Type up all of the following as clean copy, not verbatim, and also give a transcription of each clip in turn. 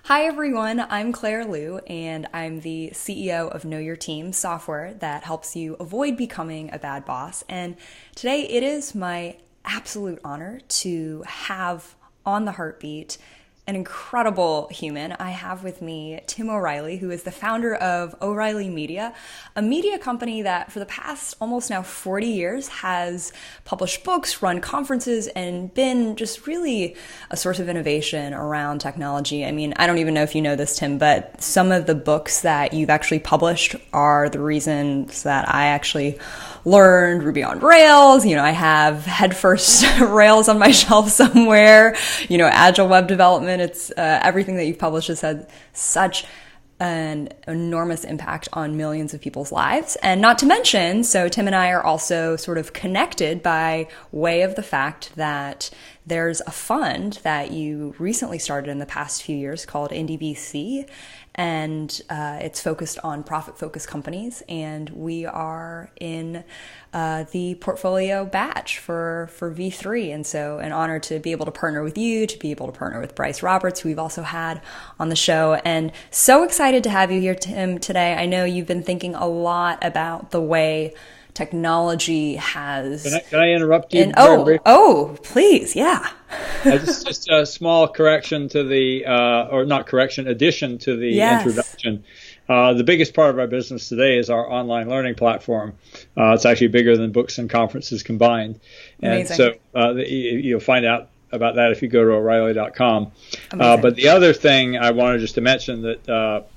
Hi everyone, I'm Claire Liu, and I'm the CEO of Know Your Team software that helps you avoid becoming a bad boss. And today it is my absolute honor to have on the Heartbeat an incredible human. I have with me Tim O'Reilly, who is the founder of O'Reilly Media, a media company that for the past almost now 40 years has published books, run conferences, and been just really a source of innovation around technology. I mean, I don't even know if you know this, Tim, but some of the books that you've actually published are the reasons that I actually learned Ruby on Rails. I have Headfirst Rails on my shelf somewhere, Agile web development. It's everything that you've published has had such an enormous impact on millions of people's lives. And not to mention, so Tim and I are also sort of connected by way of the fact that there's a fund that you recently started in the past few years called IndieVC, and it's focused on profit-focused companies, and we are in the portfolio batch for V3, and so an honor to be able to partner with you, to be able to partner with Bryce Roberts, who we've also had on the show, and so excited to have you here, Tim, today. I know you've been thinking a lot about the way technology has... Can I interrupt you? Please, yeah. Just a small correction to the, addition to the introduction. The biggest part of our business today is our online learning platform. It's actually bigger than books and conferences combined. Amazing. And so you'll find out about that if you go to O'Reilly.com. But the other thing I wanted just to mention that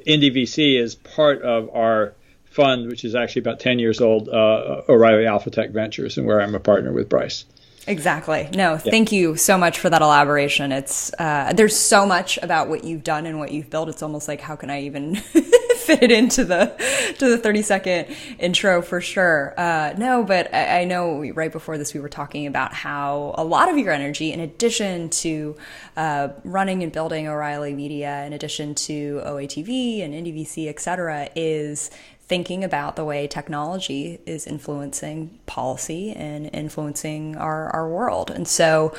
IndieVC is part of our fund, which is actually about 10 years old, O'Reilly Alpha Tech Ventures, and where I'm a partner with Bryce. Exactly. No, thank you so much for that elaboration. It's there's so much about what you've done and what you've built. It's almost like, how can I even fit it into the 30-second intro for sure. No, but I know right before this we were talking about how a lot of your energy, in addition to running and building O'Reilly Media, in addition to OATV and IndieVC, et cetera, is thinking about the way technology is influencing policy and influencing our world. And so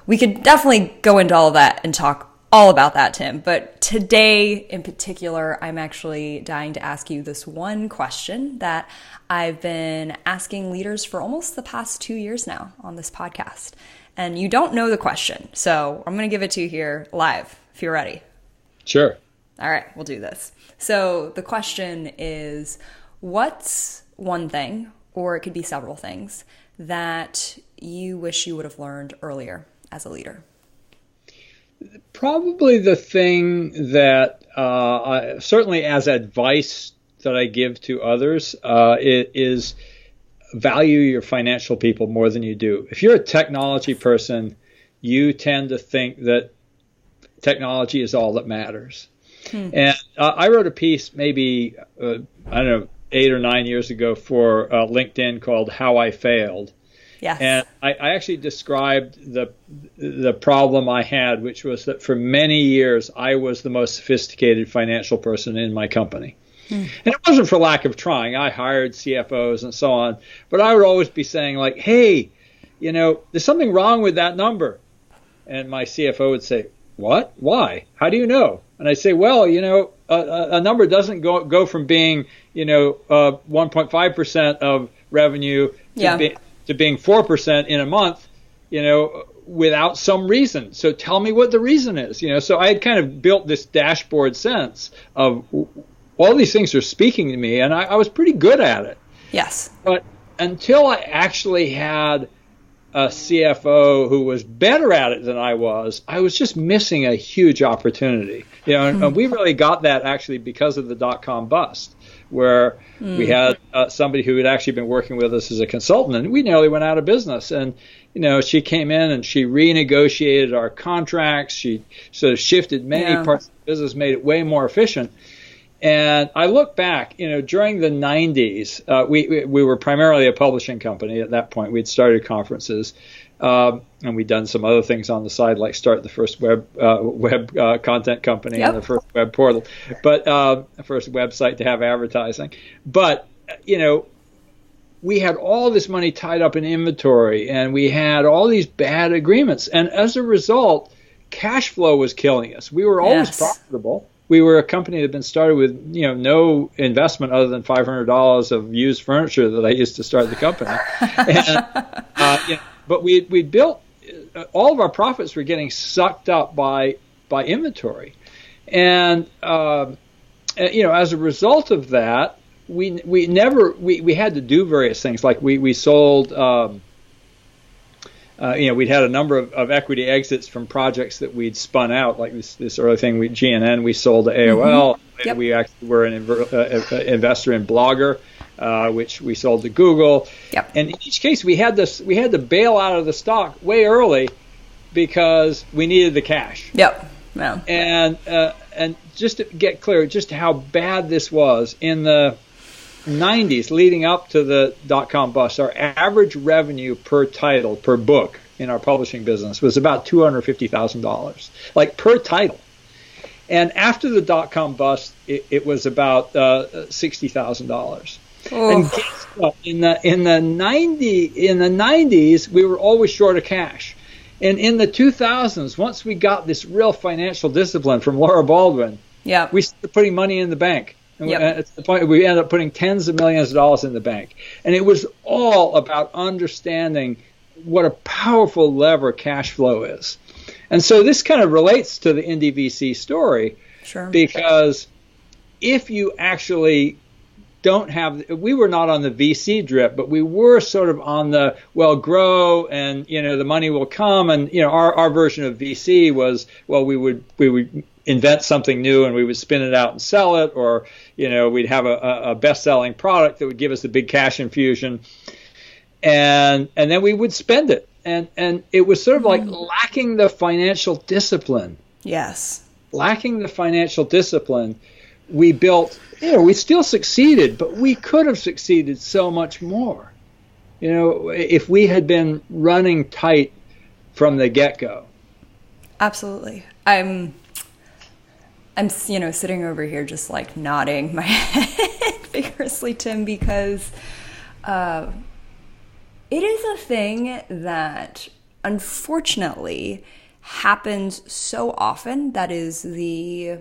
we could definitely go into all of that and talk all about that, Tim. But today in particular, I'm actually dying to ask you this one question that I've been asking leaders for almost the past 2 years now on this podcast. And you don't know the question, so I'm going to give it to you here live if you're ready. Sure. All right, we'll do this. So the question is, what's one thing, or it could be several things, that you wish you would have learned earlier as a leader? Probably the thing that certainly as advice that I give to others is value your financial people more than you do. If you're a technology person, you tend to think that technology is all that matters. And I wrote a piece maybe, 8 or 9 years ago for LinkedIn called How I Failed. Yes. And I actually described the problem I had, which was that for many years I was the most sophisticated financial person in my company. And it wasn't for lack of trying. I hired CFOs and so on. But I would always be saying like, hey, there's something wrong with that number. And my CFO would say, what? Why? How do you know? And I say, well, a number doesn't go from being, 1.5% of revenue to being 4% in a month, without some reason. So tell me what the reason is, So I had kind of built this dashboard sense of all these things are speaking to me, and I was pretty good at it. Yes. But until I actually had a CFO who was better at it than I was just missing a huge opportunity. And we really got that actually because of the dot-com bust, where we had somebody who had actually been working with us as a consultant, and we nearly went out of business. And, she came in and she renegotiated our contracts. She sort of shifted many parts of the business, made it way more efficient. And I look back, during the 90s, we were primarily a publishing company at that point. We'd started conferences, and we'd done some other things on the side, like start the first web content company and the first web portal, but the first website to have advertising. But, we had all this money tied up in inventory, and we had all these bad agreements. And as a result, cash flow was killing us. We were always Yes. profitable. We were a company that had been started with, no investment other than $500 of used furniture that I used to start the company. And, but we built, all of our profits were getting sucked up by inventory. And, as a result of that, we had to do various things. Like we sold, we'd had a number of equity exits from projects that we'd spun out, like this early thing, GNN, we sold to AOL. Mm-hmm. Yep. We actually were an investor in Blogger, which we sold to Google. Yep. And in each case, we had to bail out of the stock way early because we needed the cash. Yep. Yeah. And just to get clear, just how bad this was in the 90s leading up to the dot-com bust, our average revenue per title, per book in our publishing business was about $250,000, like per title. And after the dot-com bust, it was about $60,000. Oh. And guess what? In the 90s, we were always short of cash. And in the 2000s, once we got this real financial discipline from Laura Baldwin, Yeah. we started putting money in the bank. And Yep. at the point we ended up putting tens of millions of dollars in the bank. And it was all about understanding what a powerful lever cash flow is. And so this kind of relates to the Indie VC story. Sure. Because if you actually don't have, we were not on the VC drip, but we were sort of on the, well, grow and, the money will come. And, our version of VC was, well, we would invent something new and we would spin it out and sell it, or, we'd have a best-selling product that would give us a big cash infusion. And then we would spend it. And it was sort of like lacking the financial discipline. Yes. Lacking the financial discipline, we built, we still succeeded, but we could have succeeded so much more. If we had been running tight from the get-go. Absolutely. I'm sitting over here just like nodding my head vigorously, Tim, because it is a thing that unfortunately happens so often. That is the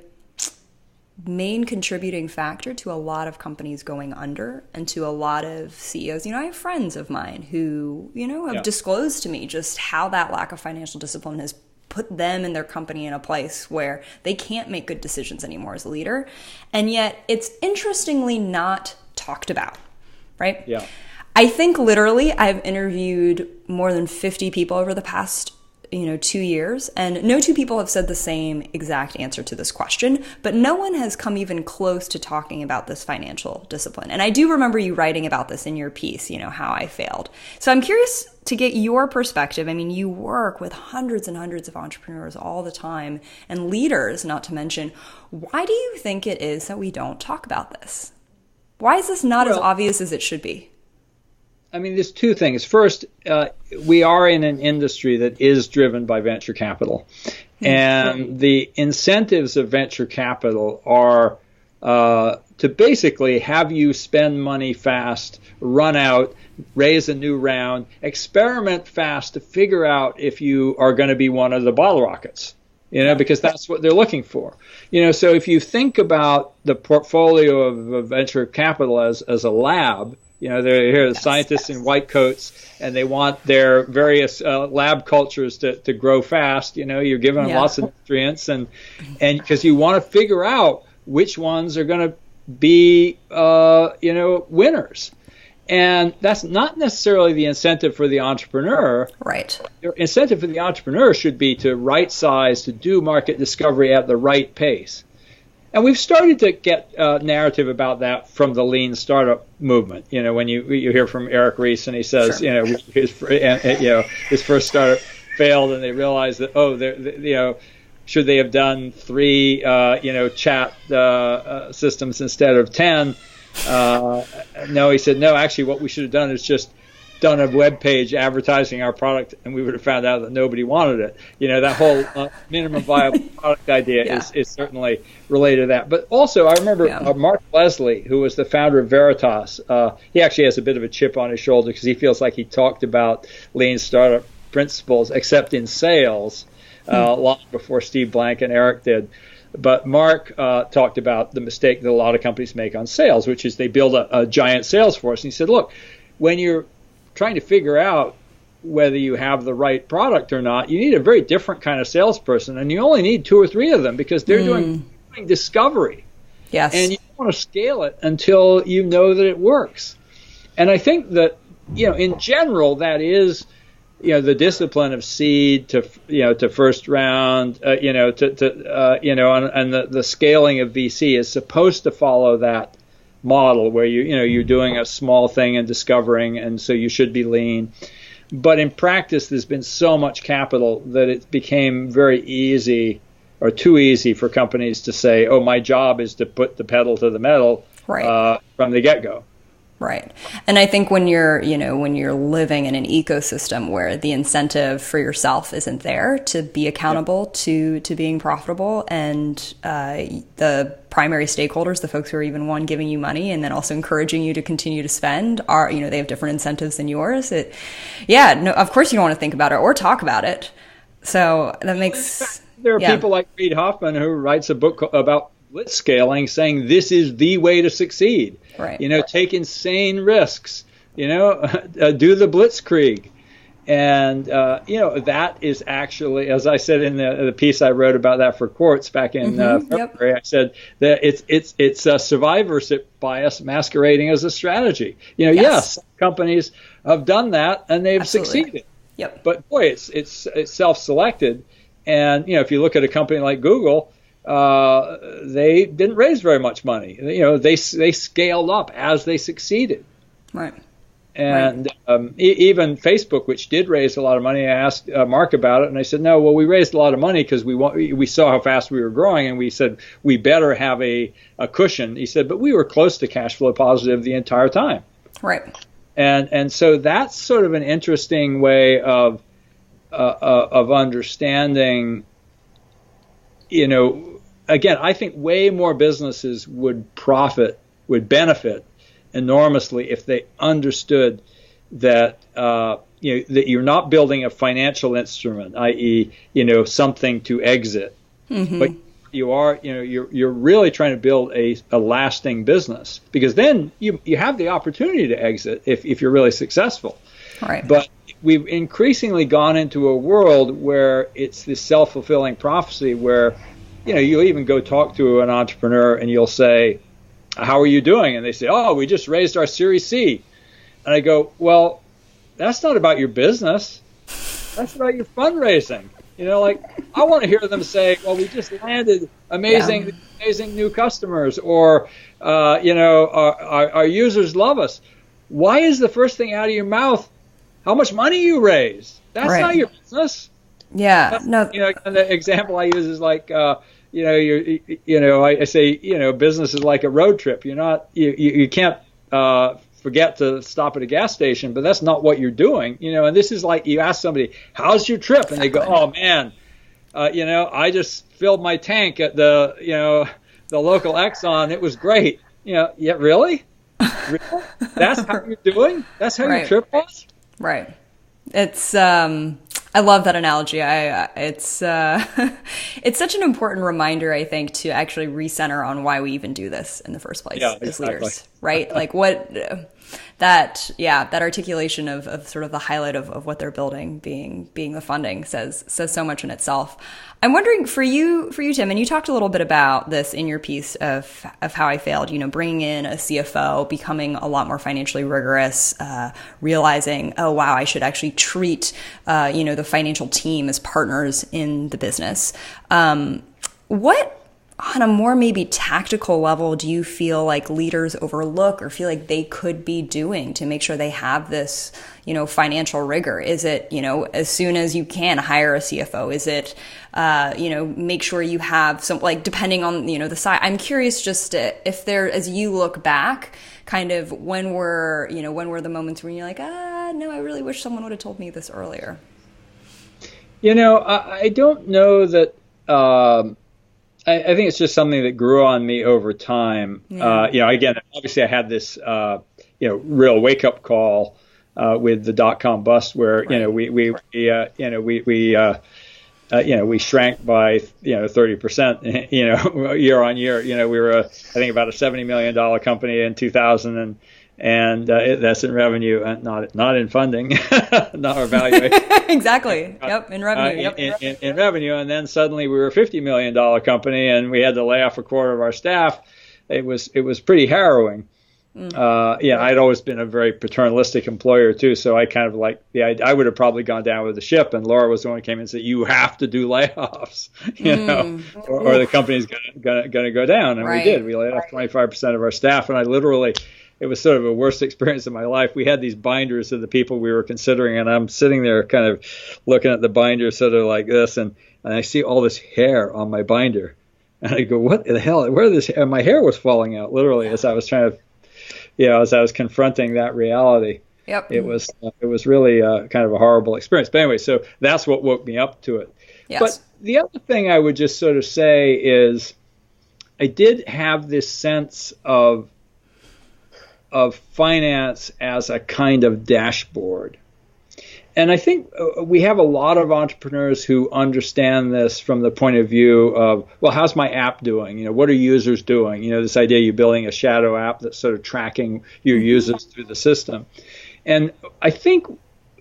main contributing factor to a lot of companies going under and to a lot of CEOs. I have friends of mine who, have disclosed to me just how that lack of financial discipline has put them and their company in a place where they can't make good decisions anymore as a leader. And yet it's interestingly not talked about, right? Yeah. I think literally I've interviewed more than 50 people over the past 2 years, and no two people have said the same exact answer to this question, but no one has come even close to talking about this financial discipline. And I do remember you writing about this in your piece, how I failed. So I'm curious to get your perspective. I mean, you work with hundreds and hundreds of entrepreneurs all the time, and leaders, not to mention. Why do you think it is that we don't talk about this? Why is this not as obvious as it should be? I mean, there's two things. First, we are in an industry that is driven by venture capital. And the incentives of venture capital are to basically have you spend money fast, run out, raise a new round, experiment fast to figure out if you are going to be one of the bottle rockets, because that's what they're looking for. So if you think about the portfolio of venture capital as a lab, they're here, the scientists in white coats, and they want their various lab cultures to grow fast. You're giving them lots of nutrients, and because you want to figure out which ones are going to be, winners. And that's not necessarily the incentive for the entrepreneur. Right. Your incentive for the entrepreneur should be to right size, to do market discovery at the right pace. And we've started to get narrative about that from the lean startup movement. When you hear from Eric Ries and he says, Sure. his first startup failed, and they realized that should they have done 3 chat systems instead of 10? No, he said no. Actually, what we should have done is just done a web page advertising our product, and we would have found out that nobody wanted it. That whole minimum viable product idea is certainly related to that. But also, I remember Mark Leslie, who was the founder of Veritas. He actually has a bit of a chip on his shoulder because he feels like he talked about lean startup principles, except in sales. long before Steve Blank and Eric did. But Mark talked about the mistake that a lot of companies make on sales, which is they build a giant sales force. And he said, look, when you're trying to figure out whether you have the right product or not, you need a very different kind of salesperson. And you only need 2 or 3 of them because they're doing discovery. Yes. And you don't want to scale it until you know that it works. And I think that, in general, that is, the discipline of seed to first round, and the scaling of VC is supposed to follow that model where you're doing a small thing and discovering, and so you should be lean. But in practice, there's been so much capital that it became very easy or too easy for companies to say, oh, my job is to put the pedal to the metal from the get-go. Right. And I think when you're living in an ecosystem where the incentive for yourself isn't there to be accountable to being profitable, and the primary stakeholders, the folks who are even giving you money and then also encouraging you to continue to spend are, they have different incentives than yours. Of course you don't want to think about it or talk about it. So that makes... There are people like Reid Hoffman who writes a book about blitzscaling, saying this is the way to succeed. Right. Take insane risks. Do the blitzkrieg, and that is actually, as I said in the piece I wrote about that for Quartz back in February. I said that it's a survivorship bias masquerading as a strategy. Yes, companies have done that and they've succeeded. Yep. But boy, it's self-selected, and if you look at a company like Google. They didn't raise very much money. They scaled up as they succeeded. Right. And even Facebook, which did raise a lot of money, I asked Mark about it, and I said, no, well, we raised a lot of money because we saw how fast we were growing, and we said we better have a cushion. He said, but we were close to cash flow positive the entire time. Right. And so that's sort of an interesting way of understanding. Again, I think way more businesses would benefit enormously if they understood that that you're not building a financial instrument, i.e., something to exit, but you are, you're really trying to build a lasting business, because then you have the opportunity to exit if you're really successful. Right. But we've increasingly gone into a world where it's this self-fulfilling prophecy where you'll even go talk to an entrepreneur and you'll say, how are you doing? And they say, oh, we just raised our Series C. And I go, well, that's not about your business. That's about your fundraising. I want to hear them say, well, we just landed amazing new customers, or, our users love us. Why is the first thing out of your mouth how much money you raised? That's not your business. Yeah. And the example I use is like, I say, business is like a road trip. You can't forget to stop at a gas station, but that's not what you're doing. And this is like you ask somebody, how's your trip? And they go, oh man, I just filled my tank at the local Exxon. It was great. Yeah, really? Really? That's how you're doing? That's how your trip was? Right. It's I love that analogy. It's such an important reminder, I think, to actually recenter on why we even do this in the first place as leaders, right? Like that articulation of sort of the highlight of what they're building being the funding says so much in itself. I'm wondering for you, Tim, and you talked a little bit about this in your piece of how I failed, bringing in a CFO, becoming a lot more financially rigorous, realizing, oh, wow, I should actually treat, the financial team as partners in the business. What, on a more maybe tactical level, do you feel like leaders overlook or feel like they could be doing to make sure they have this, financial rigor? Is it, as soon as you can hire a CFO? Is it, make sure you have some, like, depending on, the size? I'm curious just if there, as you look back, kind of when were the moments when you're like, no, I really wish someone would have told me this earlier. I don't know that, I think it's just something that grew on me over time. Yeah. Again, obviously I had this, real wake up call with the .com bust, where we we shrank by 30%, year on year. We were I think about a $70 million company in 2000, and that's in revenue, and not in funding, not our valuation. Exactly. Yep. In revenue. In revenue, and then suddenly we were a $50 million company, and we had to lay off a quarter of our staff. It was pretty harrowing. I'd always been a very paternalistic employer too, so I kind of I would have probably gone down with the ship, and Laura was the one who came in and said, "You have to do layoffs, or the company's gonna go down." And right. We did. We laid off 25% of our staff, and it was sort of a worst experience of my life. We had these binders of the people we were considering, and I'm sitting there kind of looking at the binder sort of like this, and I see all this hair on my binder, and I go, "What the hell? Where this?" And my hair was falling out literally as I was trying to. As I was confronting that reality. Yep. It was really kind of a horrible experience. But anyway, so that's what woke me up to it. Yes. But the other thing I would just sort of say is I did have this sense of finance as a kind of dashboard. And I think we have a lot of entrepreneurs who understand this from the point of view of, well, how's my app doing? What are users doing? This idea you're building a shadow app that's sort of tracking your users through the system. And I think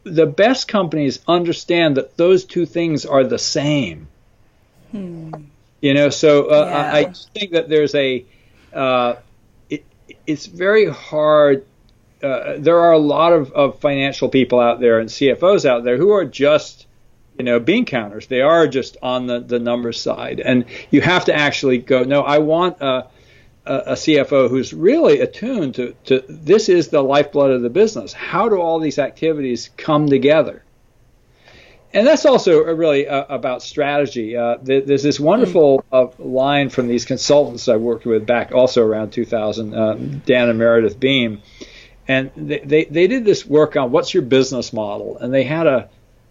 the best companies understand that those two things are the same. I think that there's it's very hard. There are a lot of financial people out there and CFOs out there who are just, bean counters. They are just on the numbers side. And you have to actually go, no, I want a CFO who's really attuned to this is the lifeblood of the business. How do all these activities come together? And that's also really about strategy. There's this wonderful line from these consultants I worked with back also around 2000, Dan and Meredith Beam. And they did this work on what's your business model, and they had a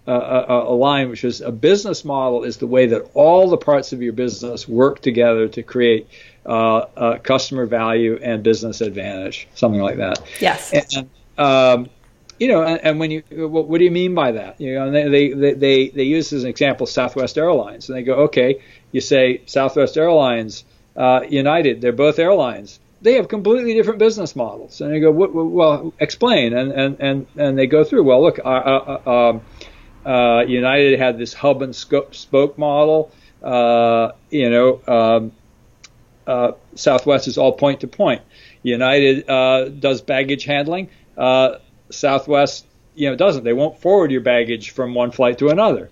line which was, a business model is the way that all the parts of your business work together to create customer value and business advantage, something like that. Yes. And and when what do you mean by that? And they use as an example Southwest Airlines, and they go, okay, you say Southwest Airlines, United, they're both airlines. They have completely different business models, and they go, well, explain, and they go through. Well, look, United had this hub and spoke model. Southwest is all point to point. United does baggage handling. Southwest, doesn't. They won't forward your baggage from one flight to another.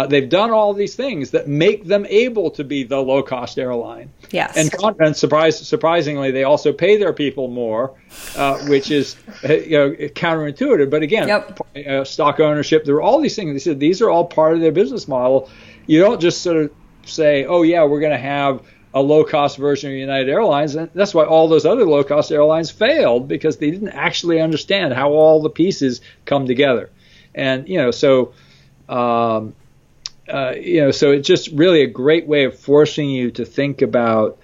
They've done all these things that make them able to be the low-cost airline. Yes. And surprisingly, they also pay their people more, which is counterintuitive. But again, stock ownership, there are all these things. They said these are all part of their business model. You don't just sort of say, oh, yeah, we're going to have a low-cost version of United Airlines. And that's why all those other low-cost airlines failed, because they didn't actually understand how all the pieces come together. And, so it's just really a great way of forcing you to think about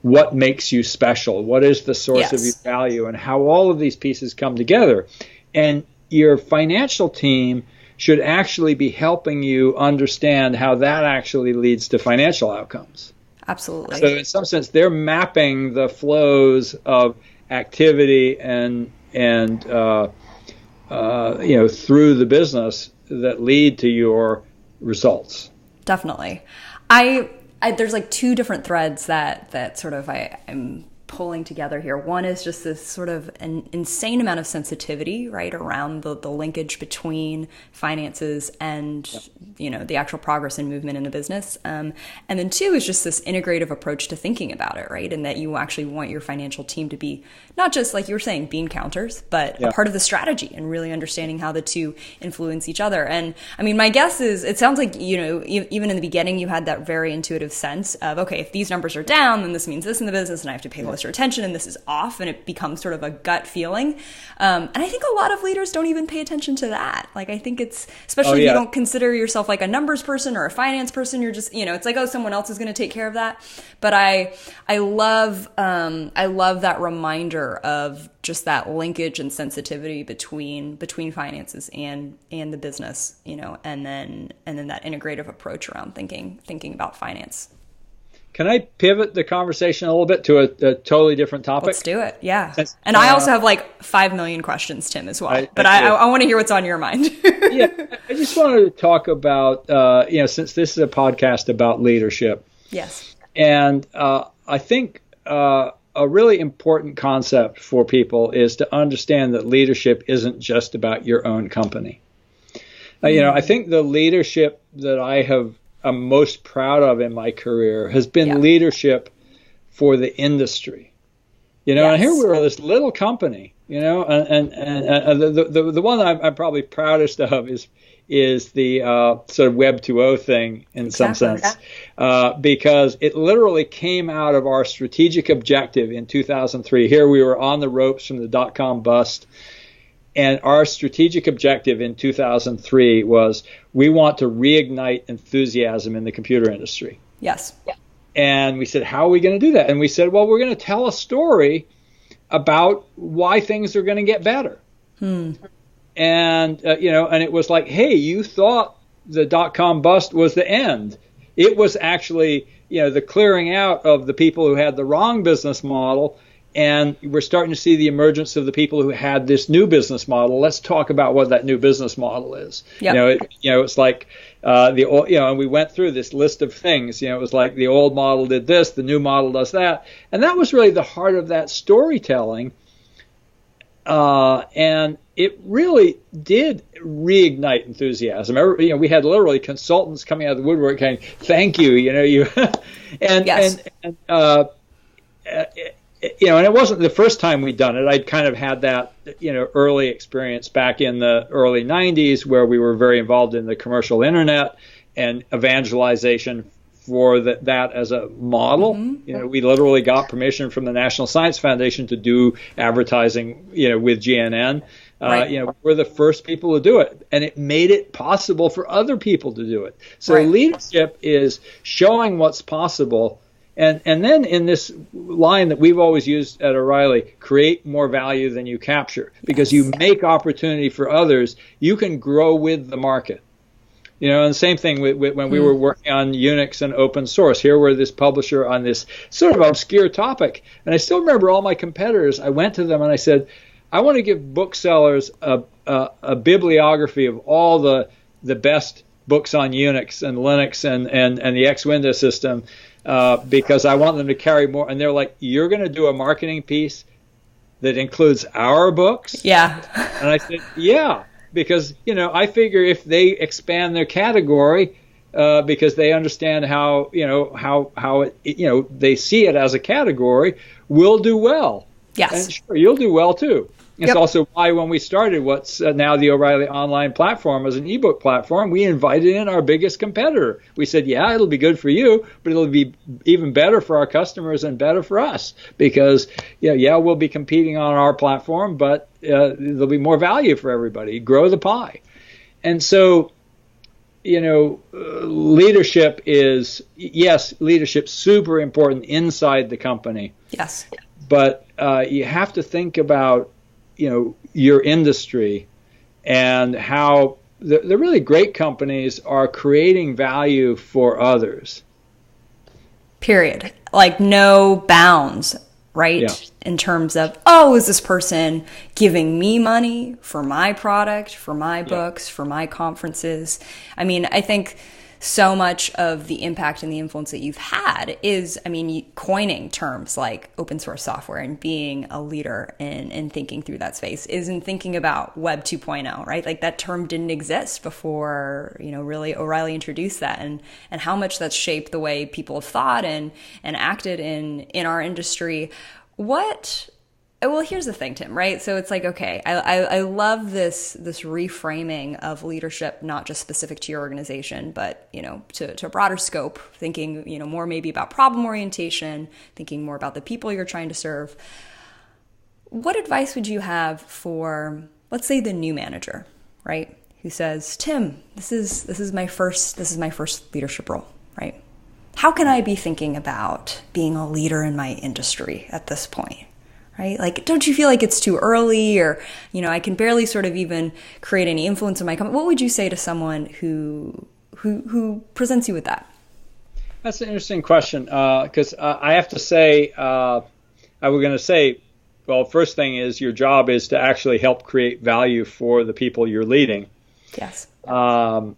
what makes you special, what is the source of your value, and how all of these pieces come together. And your financial team should actually be helping you understand how that actually leads to financial outcomes. Absolutely. So in some sense, they're mapping the flows of activity and through the business that lead to your results. Definitely. I there's like two different threads that sort of I'm pulling together here. One is just this sort of an insane amount of sensitivity, right, around the linkage between finances and the actual progress and movement in the business. And then two is just this integrative approach to thinking about it, right, and that you actually want your financial team to be not just, like you were saying, bean counters, but a part of the strategy and really understanding how the two influence each other. And I mean, my guess is it sounds like even in the beginning you had that very intuitive sense of, okay, if these numbers are down, then this means this in the business, and I have to pay less closer attention and this is off, and it becomes sort of a gut feeling. And I think a lot of leaders don't even pay attention to that. Like, I think it's, especially if you don't consider yourself like a numbers person or a finance person, you're just, it's like, oh, someone else is going to take care of that. But I love that reminder of just that linkage and sensitivity between finances and the business, and then that integrative approach around thinking about finance. Can I pivot the conversation a little bit to a totally different topic? Let's do it. Yeah. And I also have like 5 million questions, Tim, as well. I want to hear what's on your mind. Yeah. I just wanted to talk about, since this is a podcast about leadership. Yes. And I think a really important concept for people is to understand that leadership isn't just about your own company. I think the leadership that I'm most proud of in my career has been leadership for the industry. And here we are, this little company, and the one I'm probably proudest of is the sort of Web 2.0 thing in some sense, because it literally came out of our strategic objective in 2003. Here we were on the ropes from the dot-com bust. And our strategic objective in 2003 was we want to reignite enthusiasm in the computer industry. Yes. And we said, how are we going to do that? And we said, well, we're going to tell a story about why things are going to get better. And, and it was like, hey, you thought the dot-com bust was the end. It was actually, the clearing out of the people who had the wrong business model. And we're starting to see the emergence of the people who had this new business model. Let's talk about what that new business model is. Yep. It's like the old, and we went through this list of things. It was like the old model did this, the new model does that, and that was really the heart of that storytelling. And it really did reignite enthusiasm. We had literally consultants coming out of the woodwork saying, "Thank you," and and it wasn't the first time we'd done it. I'd kind of had that, early experience back in the early 90s where we were very involved in the commercial internet and evangelization for that as a model. Mm-hmm. We literally got permission from the National Science Foundation to do advertising, with GNN. Right. We're the first people to do it, and it made it possible for other people to do it. So leadership is showing what's possible. And then in this line that we've always used at O'Reilly, create more value than you capture, because you make opportunity for others, you can grow with the market. And the same thing when we were working on Unix and open source. Here we're this publisher on this sort of obscure topic. And I still remember all my competitors. I went to them and I said, I want to give booksellers a bibliography of all the best books on Unix and Linux and the X Windows system. Because I want them to carry more. And they're like, you're going to do a marketing piece that includes our books? Yeah. And I said, yeah, because, I figure if they expand their category, because they understand how it, they see it as a category, we'll do well. Yes. And sure, you'll do well too. It's also why when we started what's now the O'Reilly Online platform as an ebook platform, we invited in our biggest competitor. We said, yeah, it'll be good for you, but it'll be even better for our customers and better for us because, we'll be competing on our platform, but there'll be more value for everybody. Grow the pie. And so, leadership leadership's super important inside the company. Yes. But you have to think about your industry and how the really great companies are creating value for others. Period. Like no bounds, right? Yeah. In terms of, is this person giving me money for my product, for my books, for my conferences? I mean, I think so much of the impact and the influence that you've had is, coining terms like open source software and being a leader in thinking through that space is in thinking about Web 2.0, right? Like that term didn't exist before, really O'Reilly introduced that and how much that's shaped the way people have thought and acted in our industry. What well, here's the thing, Tim, right? So it's like, okay, I love this reframing of leadership, not just specific to your organization, but, to a broader scope, thinking, more maybe about problem orientation, thinking more about the people you're trying to serve. What advice would you have for, let's say, the new manager, right? Who says, Tim, this is my first leadership role, right? How can I be thinking about being a leader in my industry at this point? Right? Like, don't you feel like it's too early, or, I can barely sort of even create any influence in my company? What would you say to someone who presents you with that? That's an interesting question, because I have to say, I was going to say, well, first thing is your job is to actually help create value for the people you're leading. Yes. That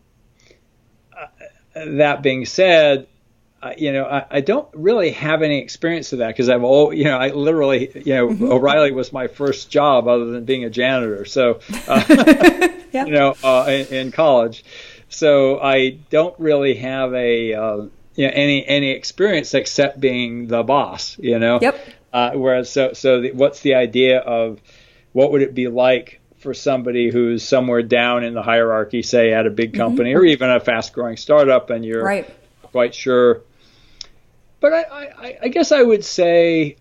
being said, I don't really have any experience of that, because I literally, O'Reilly was my first job other than being a janitor. So, in college, so I don't really have any experience except being the boss. Yep. Whereas, what's the idea of what would it be like for somebody who's somewhere down in the hierarchy, say at a big company or even a fast-growing startup, and you're right. Quite sure. But I guess I would say,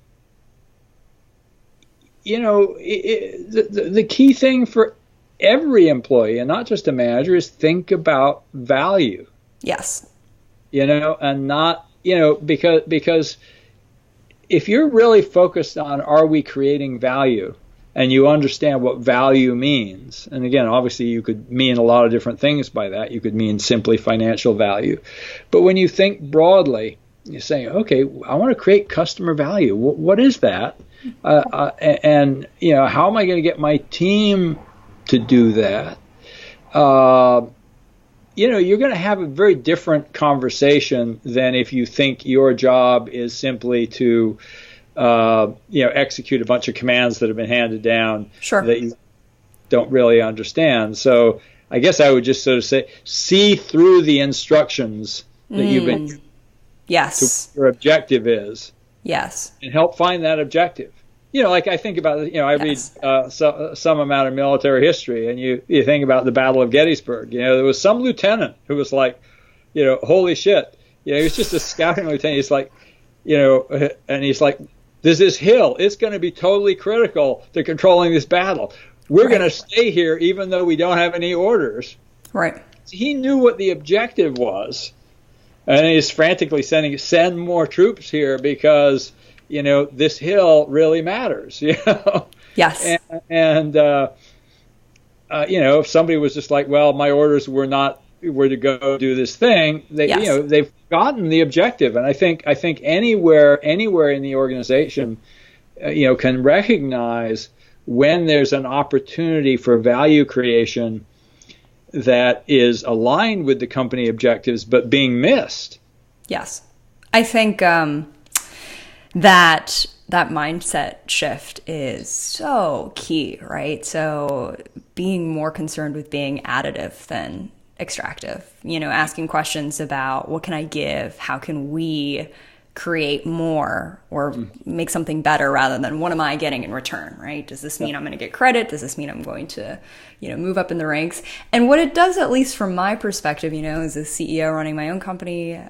the key thing for every employee, and not just a manager, is think about value. Yes. And not, because if you're really focused on, are we creating value, and you understand what value means, and again, obviously you could mean a lot of different things by that. You could mean simply financial value. But when you think broadly, you're saying, okay, I want to create customer value. What is that? And how am I going to get my team to do that? You're going to have a very different conversation than if you think your job is simply to, execute a bunch of commands that have been handed down that you don't really understand. So I guess I would just sort of say, see through the instructions that you've been. Yes. To what your objective is. Yes. And help find that objective. Like I think about, I read some amount of military history, and you think about the Battle of Gettysburg. There was some lieutenant who was like, holy shit. He was just a scouting lieutenant. He's like, and he's like, there's this hill. It's going to be totally critical to controlling this battle. We're going to stay here even though we don't have any orders. Right. So he knew what the objective was. And he's frantically send more troops here because, this hill really matters, Yes. And if somebody was just like, well, my orders were to go do this thing, they've gotten the objective. And I think anywhere in the organization, can recognize when there's an opportunity for value creation that is aligned with the company objectives, but being missed. Yes. I think that mindset shift is so key, right? So being more concerned with being additive than extractive, asking questions about what can I give? How can we create more or make something better rather than what am I getting in return, right? Does this mean I'm going to get credit? Does this mean I'm going to, move up in the ranks? And what it does, at least from my perspective, as a CEO running my own company,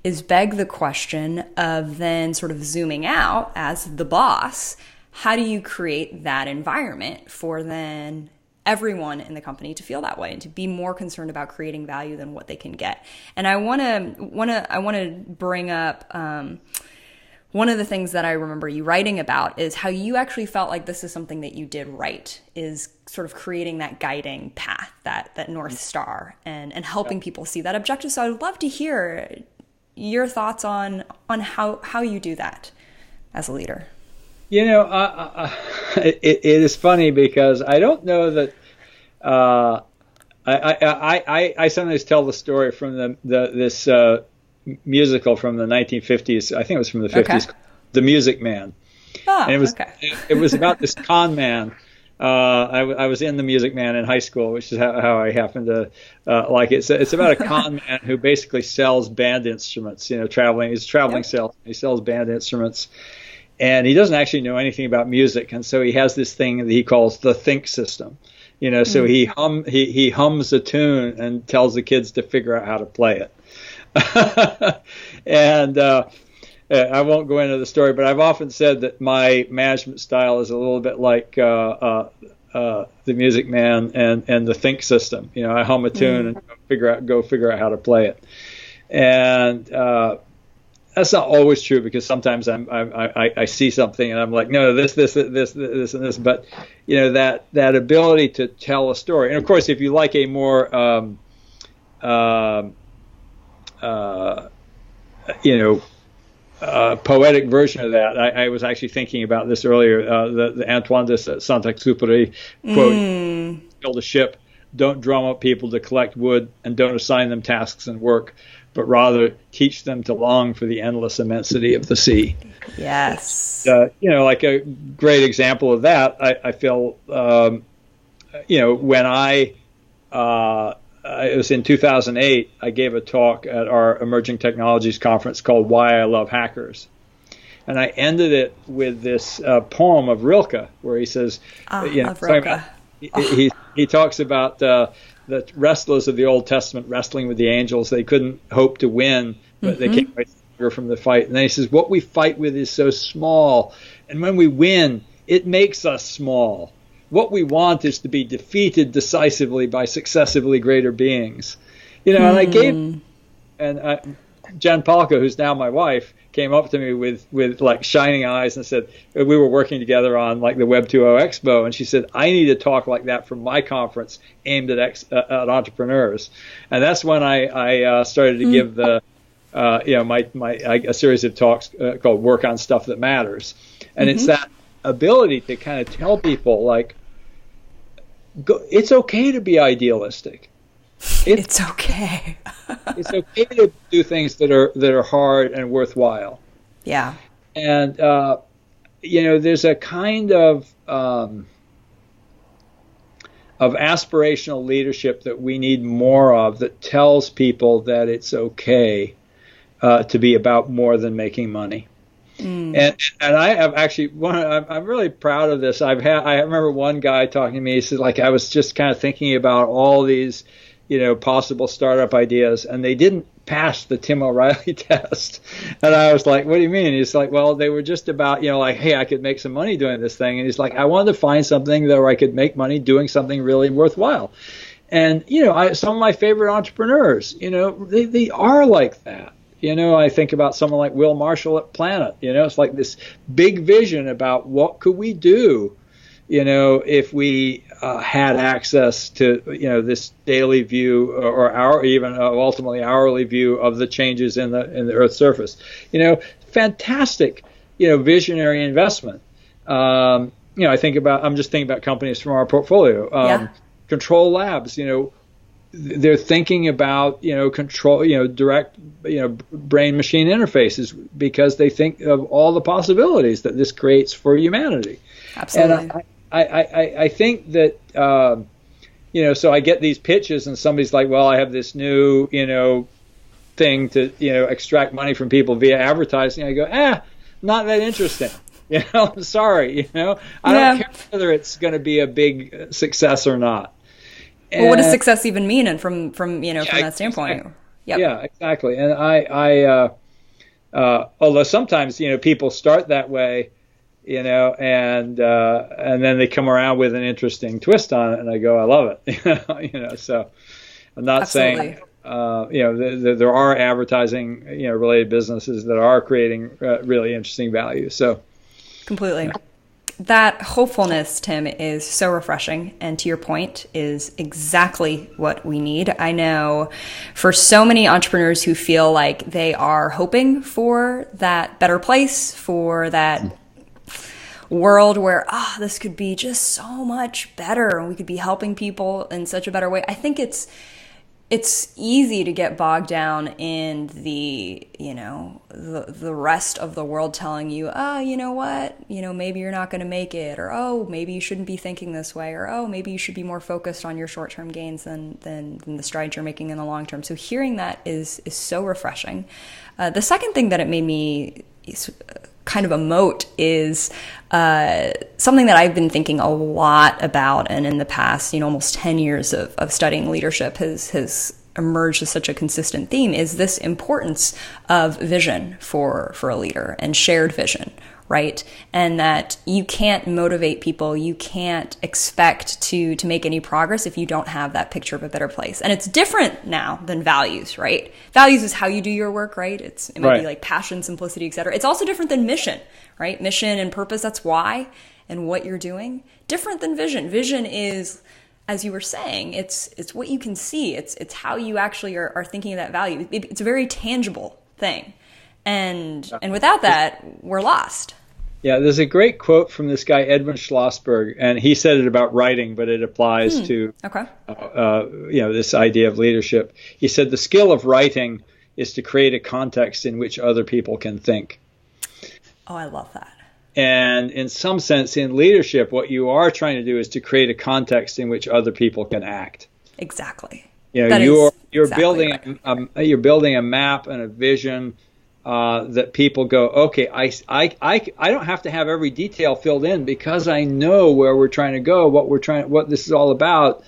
is beg the question of then sort of zooming out as the boss. How do you create that environment for then everyone in the company to feel that way and to be more concerned about creating value than what they can get? And I want to bring up one of the things that I remember you writing about is how you actually felt like this is something that you did right, is sort of creating that guiding path, that North Star, and helping people see that objective. So I would love to hear your thoughts on how you do that as a leader. It is funny because I don't know that I sometimes tell the story from this musical from the 1950s. I think it was from the 50s, The Music Man. And it was about this con man. I was in The Music Man in high school, which is how I happened to like it. So it's about a con man who basically sells band instruments. He's a traveling salesman. He sells band instruments. and he doesn't actually know anything about music, and so he has this thing that he calls the think system. So he hums a tune and tells the kids to figure out how to play it. And I won't go into the story, but I've often said that my management style is a little bit like the Music Man and the think system. I hum a tune and go figure out how to play it. And that's not always true, because sometimes I see something and I'm like, no, this, and this. But that ability to tell a story, and of course, if you like a more poetic version of that, I was actually thinking about this earlier. The Antoine de Saint-Exupéry quote: "Build a ship, don't drum up people to collect wood, and don't assign them tasks and work, but rather teach them to long for the endless immensity of the sea." Yes. Like a great example of that, I feel, when it was in 2008, I gave a talk at our Emerging Technologies Conference called Why I Love Hackers. And I ended it with this poem of Rilke, where he says, Rilke. He talks about the wrestlers of the Old Testament wrestling with the angels. They couldn't hope to win, but they came right from the fight. And then he says, what we fight with is so small, and when we win, it makes us small. What we want is to be defeated decisively by successively greater beings. And I gave, and Jen Palka, who's now my wife, came up to me with like shining eyes and said, we were working together on like the Web 2.0 Expo, and she said, I need to talk like that for my conference aimed at entrepreneurs. And that's when I started to give the a series of talks called Work on Stuff That Matters. And it's that ability to kind of tell people, like, it's okay to be idealistic. It's okay. It's okay to do things that are hard and worthwhile. Yeah. And there's a kind of aspirational leadership that we need more of, that tells people that it's okay to be about more than making money. And I have actually I'm really proud of this. I remember one guy talking to me. He said, like, I was just kind of thinking about all these, possible startup ideas, and they didn't pass the Tim O'Reilly test. And I was like, what do you mean? And he's like, well, they were just about, like, hey, I could make some money doing this thing. And he's like, I wanted to find something where I could make money doing something really worthwhile. And some of my favorite entrepreneurs, they are like that. I think about someone like Will Marshall at Planet. It's like this big vision about what could we do, if we had access to, this daily view or ultimately hourly view of the changes in the Earth's surface. Fantastic, visionary investment. I'm just thinking about companies from our portfolio. Control Labs, they're thinking about, control, direct, brain machine interfaces, because they think of all the possibilities that this creates for humanity. Absolutely. And I think that, so I get these pitches and somebody's like, well, I have this new, thing to, extract money from people via advertising. I go, not that interesting. I'm sorry, I don't care whether it's going to be a big success or not. Well, what does success even mean? And from that standpoint, exactly. Yep. Yeah, exactly. And I although sometimes people start that way, and then they come around with an interesting twist on it, and I go, I love it. So I'm not Absolutely. saying there are advertising related businesses that are creating really interesting value. So completely. That hopefulness, Tim, is so refreshing, and to your point, is exactly what we need. I know for so many entrepreneurs who feel like they are hoping for that better place, for that world where, this could be just so much better, and we could be helping people in such a better way. I think it's easy to get bogged down in the rest of the world telling you, you know what, maybe you're not going to make it, or, maybe you shouldn't be thinking this way, or, maybe you should be more focused on your short-term gains than the strides you're making in the long term. So hearing that is so refreshing. The second thing that it made me kind of a moat is something that I've been thinking a lot about, and in the past, almost 10 years of studying leadership has emerged as such a consistent theme, is this importance of vision for a leader and shared vision, right? And that you can't motivate people, you can't expect to make any progress if you don't have that picture of a better place. And it's different now than values, right? Values is how you do your work, right? It might be like passion, simplicity, etc. It's also different than mission, right? Mission and purpose, that's why and what you're doing. Different than vision. Vision is, as you were saying, it's what you can see. It's how you actually are thinking of that value. It's a very tangible thing. And without that, we're lost. Yeah, there's a great quote from this guy, Edwin Schlossberg, and he said it about writing, but it applies to this idea of leadership. He said, the skill of writing is to create a context in which other people can think. Oh, I love that. And in some sense, in leadership, what you are trying to do is to create a context in which other people can act. Exactly. You're building you're building a map and a vision that people go, okay, I don't have to have every detail filled in because I know where we're trying to go, what this is all about.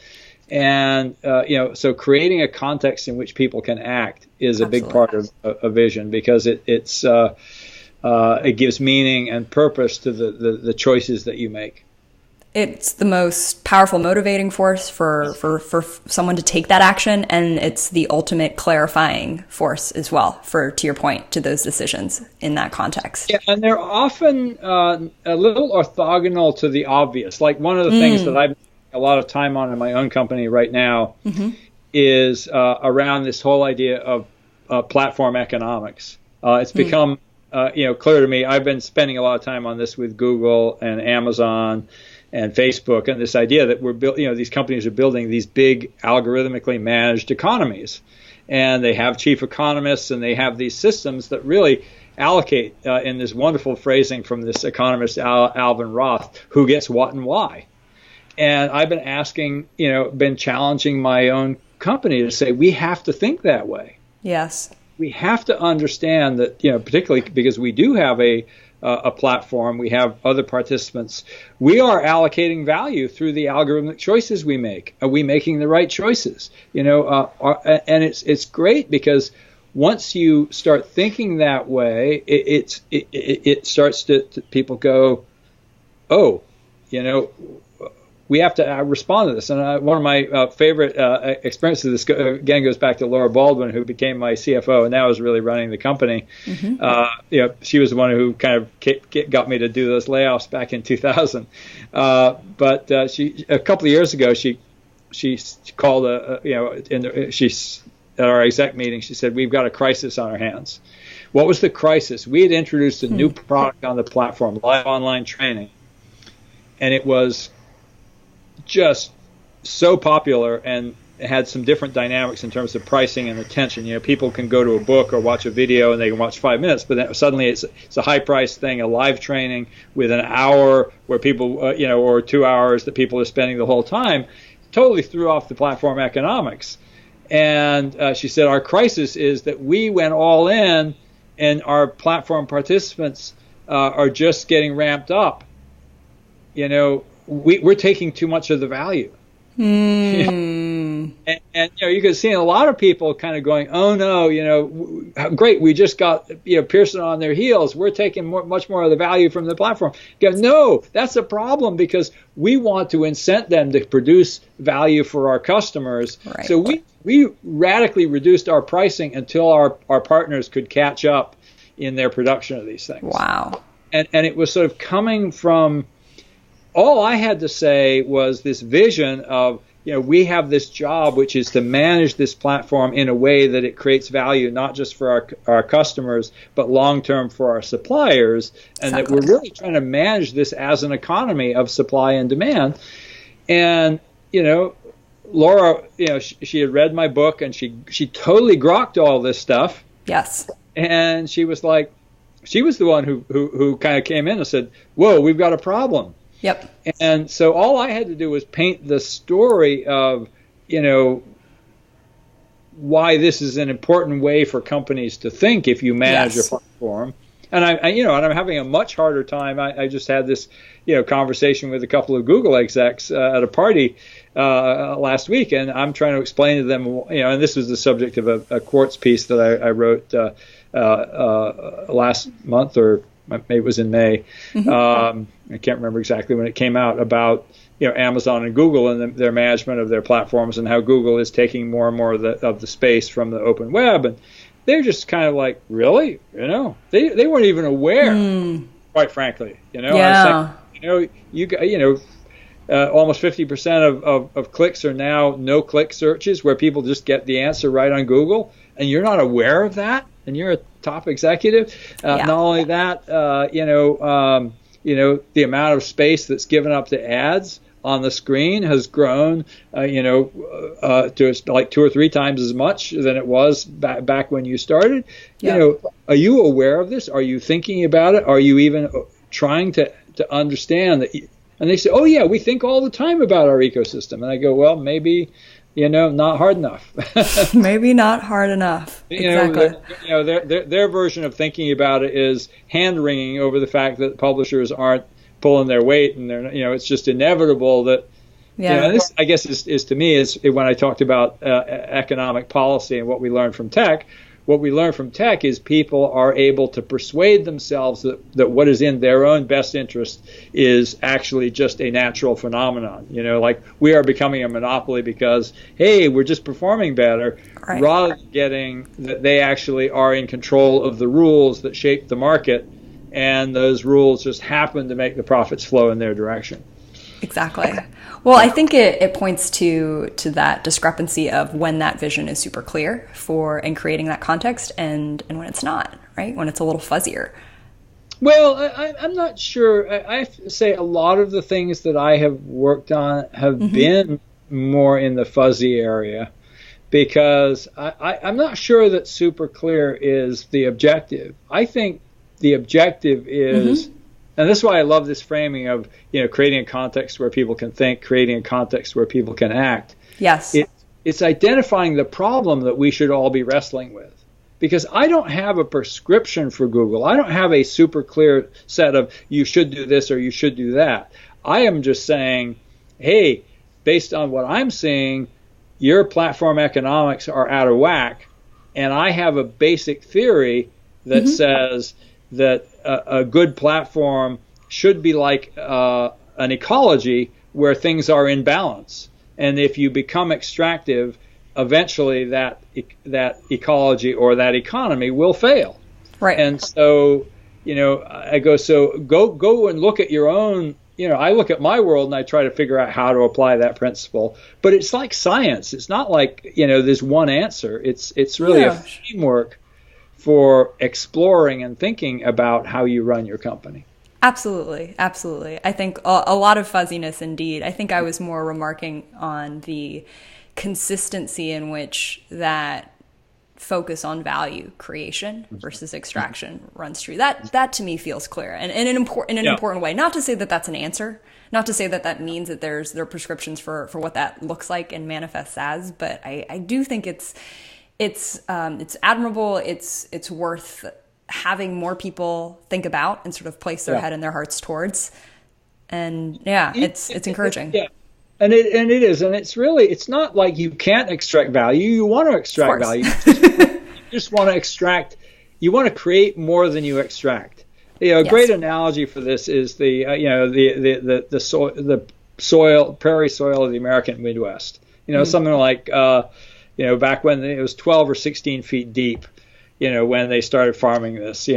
And so creating a context in which people can act is a big part of a vision, because it gives meaning and purpose to the choices that you make. It's the most powerful motivating force for someone to take that action, and it's the ultimate clarifying force as well, to your point, to those decisions in that context. Yeah, and they're often a little orthogonal to the obvious. Like one of the things that I've spent a lot of time on in my own company right now is around this whole idea of platform economics. It's become clear to me. I've been spending a lot of time on this with Google and Amazon and Facebook, and this idea that these companies are building these big algorithmically managed economies, and they have chief economists, and they have these systems that really allocate in this wonderful phrasing from this economist Alvin Roth, who gets what and why. And I've been been challenging my own company to say, we have to think that way. Yes. We have to understand that, particularly because we do have a platform, we have other participants, we are allocating value through the algorithmic choices we make. Are we making the right choices? And it's great, because once you start thinking that way, it starts to people go, oh, we have to respond to this. And one of my favorite experiences, this again goes back to Laura Baldwin, who became my CFO and now is really running the company. She was the one who kind of got me to do those layoffs back in 2000. But she, a couple of years ago, she called at our exec meeting, she said, we've got a crisis on our hands. What was the crisis? We had introduced a new product on the platform, live online training, and it was just so popular, and it had some different dynamics in terms of pricing and attention. People can go to a book or watch a video and they can watch 5 minutes, but then suddenly it's a high price thing, a live training with an hour where people, or 2 hours that people are spending the whole time, totally threw off the platform economics. And she said, our crisis is that we went all in and our platform participants are just getting ramped up. We're taking too much of the value. And you can see a lot of people kind of going, oh no, great, we just got Pearson on their heels, we're taking much more of the value from the platform. No, that's a problem, because we want to incent them to produce value for our customers. Right. So we radically reduced our pricing until our partners could catch up in their production of these things. Wow. And it was sort of coming from, all I had to say was this vision of, we have this job, which is to manage this platform in a way that it creates value, not just for our customers, but long-term for our suppliers, and that we're really trying to manage this as an economy of supply and demand. And, Laura, she had read my book, and she totally grokked all this stuff. Yes. And she was like, she was the one who kind of came in and said, whoa, we've got a problem. Yep. And so all I had to do was paint the story of, why this is an important way for companies to think if you manage a platform. And and I'm having a much harder time. I just had this, conversation with a couple of Google execs at a party last week, and I'm trying to explain to them, and this was the subject of a Quartz piece that I wrote last month, or maybe it was in May. Mm-hmm. I can't remember exactly when it came out, about Amazon and Google and their management of their platforms, and how Google is taking more and more of the space from the open web. And they're just kind of like, really? They weren't even aware, quite frankly. Yeah. I was saying, almost 50% of clicks are now no-click searches, where people just get the answer right on Google, and you're not aware of that, and you're a top executive. Not only that, the amount of space that's given up to ads on the screen has grown, to like 2 or 3 times as much than it was back when you started. Yeah. Are you aware of this? Are you thinking about it? Are you even trying to understand that? And they say, oh yeah, we think all the time about our ecosystem. And I go, well, maybe, not hard enough. Maybe not hard enough. Exactly. Their version of thinking about it is hand wringing over the fact that publishers aren't pulling their weight, and they're, it's just inevitable that. Yeah. This, I guess, is to me, is when I talked about economic policy and what we learned from tech. What we learn from tech is people are able to persuade themselves that what is in their own best interest is actually just a natural phenomenon. Like we are becoming a monopoly because, hey, we're just performing better, right, rather than getting that they actually are in control of the rules that shape the market, and those rules just happen to make the profits flow in their direction. Exactly. Well, I think it points to that discrepancy of when that vision is super clear and creating that context, and when it's not, right? When it's a little fuzzier. Well, I'm not sure. I have to say a lot of the things that I have worked on have been more in the fuzzy area, because I'm not sure that super clear is the objective. I think the objective is, and this is why I love this framing of, creating a context where people can think, creating a context where people can act. Yes. It's identifying the problem that we should all be wrestling with. Because I don't have a prescription for Google. I don't have a super clear set of you should do this or you should do that. I am just saying, hey, based on what I'm seeing, your platform economics are out of whack. And I have a basic theory that says that a good platform should be like an ecology where things are in balance. And if you become extractive, eventually that ecology or that economy will fail. Right. And so, I go, so go and look at your own, I look at my world and I try to figure out how to apply that principle. But it's like science. It's not like, there's one answer. It's really a framework for exploring and thinking about how you run your company. Absolutely. Absolutely. I think a lot of fuzziness indeed. I think I was more remarking on the consistency in which that focus on value creation versus extraction runs through. That to me feels clear and in an important way. Not to say that that's an answer, not to say that means that there are prescriptions for what that looks like and manifests as, but I do think it's admirable. It's worth having more people think about and sort of place their head and their hearts towards. And it's encouraging. Yeah. And it is, and it's not like you can't extract value. You want to extract value. You just want to extract. You want to create more than you extract. A great analogy for this is the prairie soil of the American Midwest. Something like back when it was 12 or 16 feet deep. When they started farming this.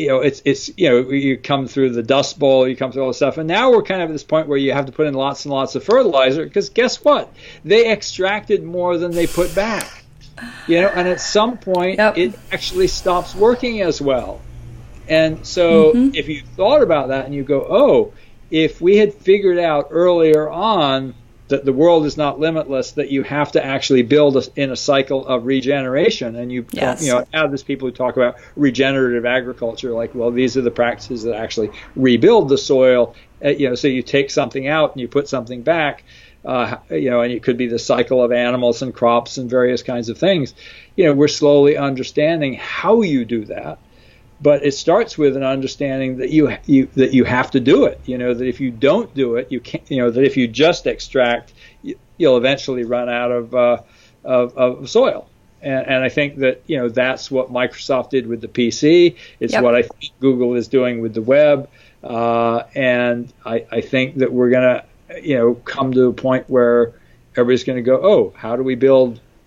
It's you come through the Dust Bowl, you come through all this stuff, and now we're kind of at this point where you have to put in lots and lots of fertilizer, because guess what? They extracted more than they put back. And at some point it actually stops working as well. And so if you thought about that and you go, oh, if we had figured out earlier on that the world is not limitless, that you have to actually build in a cycle of regeneration. And you have these people who talk about regenerative agriculture, like, well, these are the practices that actually rebuild the soil. So you take something out and you put something back. and it could be the cycle of animals and crops and various kinds of things. We're slowly understanding how you do that. But it starts with an understanding that you have to do it. That if you don't do it, you can't. That if you just extract, you'll eventually run out of soil. And I think that that's what Microsoft did with the PC. It's what I think Google is doing with the web. And I think that we're gonna come to a point where everybody's going to go, oh, how do we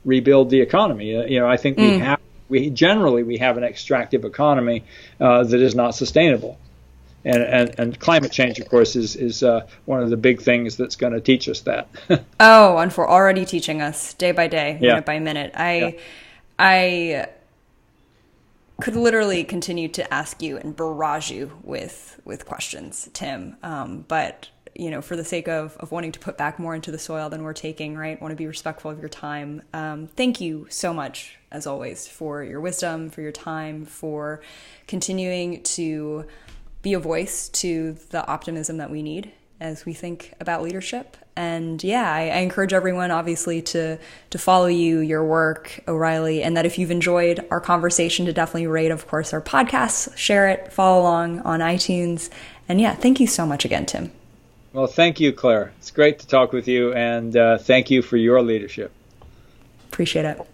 rebuild the economy? I think we generally have an extractive economy that is not sustainable, and climate change, of course, is one of the big things that's going to teach us that. Oh, and for already teaching us day by day, minute by minute. I could literally continue to ask you and barrage you with questions, Tim, but for the sake of wanting to put back more into the soil than we're taking, right? Want to be respectful of your time. Thank you so much, as always, for your wisdom, for your time, for continuing to be a voice to the optimism that we need as we think about leadership. And I encourage everyone, obviously, to follow you, your work, O'Reilly, and that if you've enjoyed our conversation, to definitely rate, of course, our podcasts, share it, follow along on iTunes. And thank you so much again, Tim. Well, thank you, Claire. It's great to talk with you, and thank you for your leadership. Appreciate it.